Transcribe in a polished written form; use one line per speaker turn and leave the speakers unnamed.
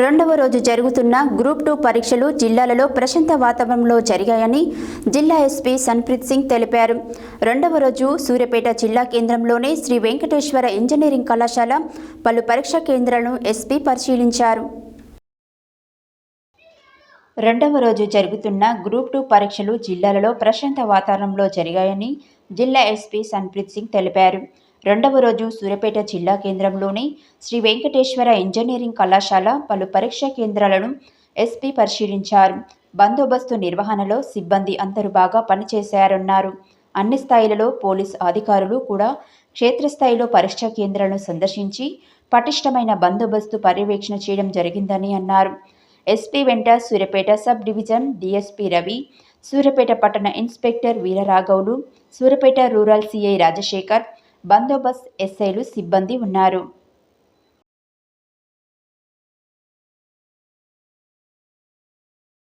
రెండవ రోజు జరుగుతున్న గ్రూప్ 2 పరీక్షలు జిల్లాలలో ప్రశాంత వాతావరణంలో జరిగాయని జిల్లా ఎస్పీ సన్ప్రీత్ సింగ్ తెలిపారు. రెండవ రోజు సూర్యాపేట జిల్లా కేంద్రంలోని శ్రీ వెంకటేశ్వర ఇంజనీరింగ్ కళాశాల పలు పరీక్షా కేంద్రాలను ఎస్పీ పరిశీలించారు. రెండవ రోజు జరుగుతున్న గ్రూప్ 2 పరీక్షలు జిల్లాలలో ప్రశాంత వాతావరణంలో జరిగాయని జిల్లా ఎస్పీ సన్ప్రీత్ సింగ్ తెలిపారు. రెండవ రోజు సూర్యాపేట జిల్లా కేంద్రంలోని శ్రీ వెంకటేశ్వర ఇంజనీరింగ్ కళాశాల పలు పరీక్షా కేంద్రాలను ఎస్పీ పరిశీలించారు. బందోబస్తు నిర్వహణలో సిబ్బంది అందరూ బాగా పనిచేశారన్నారు. అన్ని స్థాయిలలో పోలీసు అధికారులు కూడా క్షేత్రస్థాయిలో పరీక్షా కేంద్రాలను సందర్శించి పటిష్టమైన బందోబస్తు పర్యవేక్షణ చేయడం జరిగిందని అన్నారు. ఎస్పీ వెంట Suryapet sub division DSP Ravi, Suryapet పట్టణ ఇన్స్పెక్టర్ వీరరాఘవులు, సూర్యాపేట రూరల్ సిఐ రాజశేఖర్, బందోబస్తు ఎస్ఐలు సిబ్బంది ఉన్నారు.